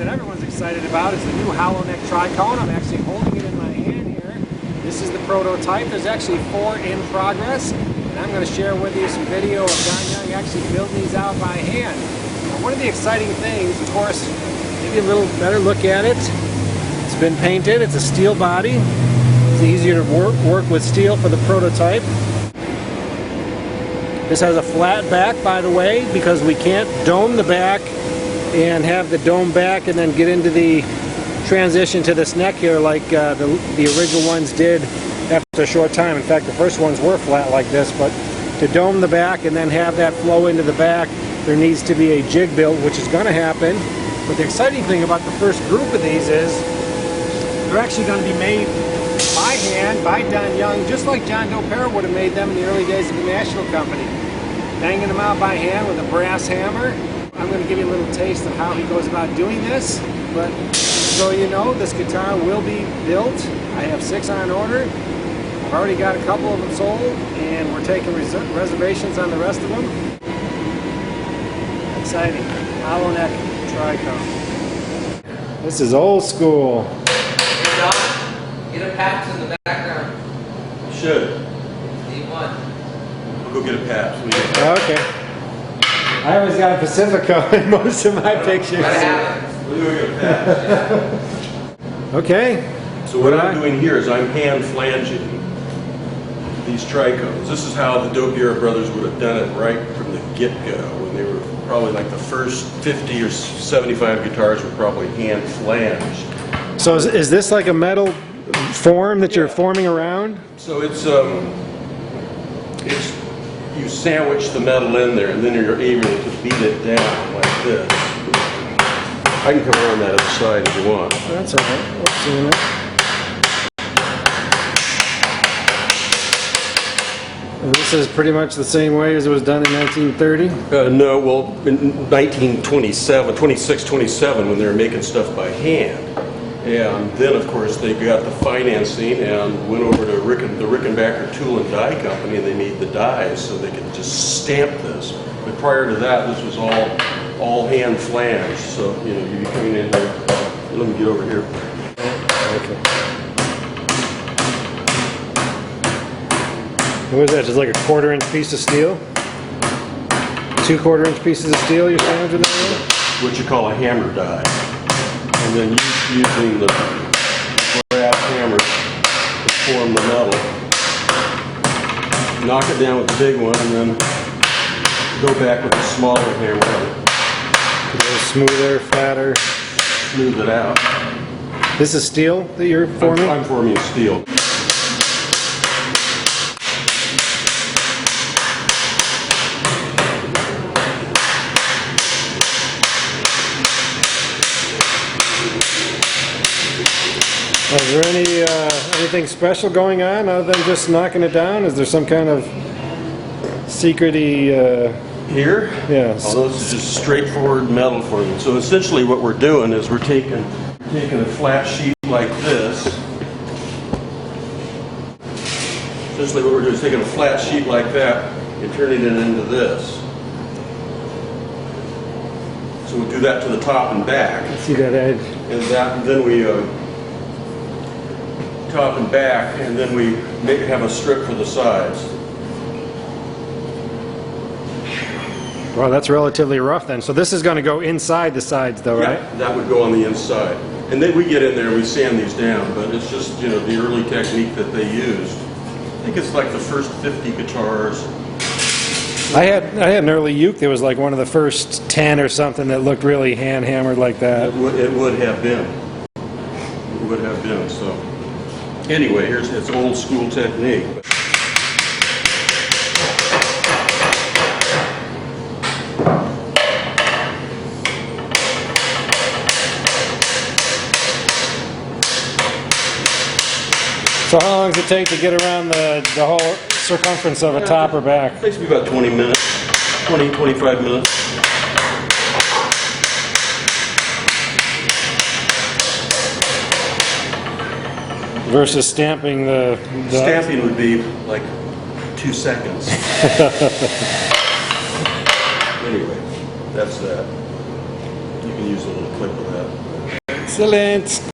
that everyone's excited about is the new hollow neck Tricone. I'm actually holding it in my hand here. This is the prototype. There's actually 4 in progress, and I'm going to share with you some video of Don Young actually building these out by hand. Now, one of the exciting things, of course, maybe a little better look at it. It's been painted. It's a steel body. It's easier to work with steel for the prototype. This has a flat back, by the way, because we can't dome the back and have the dome back and then get into the transition to this neck here like the original ones did after a short time. In fact, the first ones were flat like this, but to dome the back and then have that flow into the back, there needs to be a jig built, which is going to happen. But the exciting thing about the first group of these is they're actually going to be made by hand, by Don Young, just like John Doe would have made them in the early days of the National Company. Banging them out by hand with a brass hammer. I'm going to give you a little taste of how he goes about doing this, but so you know, this guitar will be built. I have 6 on order. I've already got a couple of them sold, and we're taking reservations on the rest of them. Exciting. Hollow neck Tricone. This is old school. Hey Don, get a Pabst in the background. You should. Need one. We'll go get a Pabst. Okay. I always got a Pacifico in most of my pictures. Gotta have it. We'll go get a Pabst. Okay. So what I'm doing here is I'm hand flanging these Tricones. This is how the Doe brothers would have done it right from the get-go, when they were probably like the first 50 or 75 guitars were probably hand flanged. So is this like a metal form that you're forming around? So it's you sandwich the metal in there, and then you're able to beat it down like this. I can come around that other side if you want. That's all right. We're seeing it. And this is pretty much the same way as it was done in 1930? No, well, in 1927, 26, 27, when they were making stuff by hand. And then, of course, they got the financing and went over to the Rickenbacker Tool and Die Company, and they made the dies so they could just stamp this. But prior to that, this was all hand flanged. So, you know, you'd be coming in here. Let me get over here. Okay. What is that? Just like a 1/4-inch piece of steel? 2 1/4-inch pieces of steel you're sandwiching that with? What you call a hammer die. And then using the brass hammer to form the metal. Knock it down with the big one, and then go back with a smaller hammer. A little smoother, flatter. Smooth it out. This is steel that you're forming? I'm forming steel. Is there anything special going on other than just knocking it down? Is there some kind of secret-y... Here? Yes. Although this is just straightforward metal forming. So essentially what we're doing is we're taking a flat sheet like this. Essentially what we're doing is taking a flat sheet like that and turning it into this. So we'll do that to the top and back. I see that edge. And then we top and back, and then we have a strip for the sides. Wow, that's relatively rough then. So this is going to go inside the sides though, right? Yeah, that would go on the inside. And then we get in there and we sand these down, but it's just, you know, the early technique that they used. I think it's like the first 50 guitars. I had an early uke that was like one of the first 10 or something that looked really hand hammered like that. It would have been. It would have been, so. Anyway, it's old school technique. So how long does it take to get around the whole circumference of a top or back? It takes me about 20 minutes, 20, 25 minutes. Versus stamping the... Stamping would be like 2 seconds. Anyway, that's that. You can use a little clip of that. Excellent.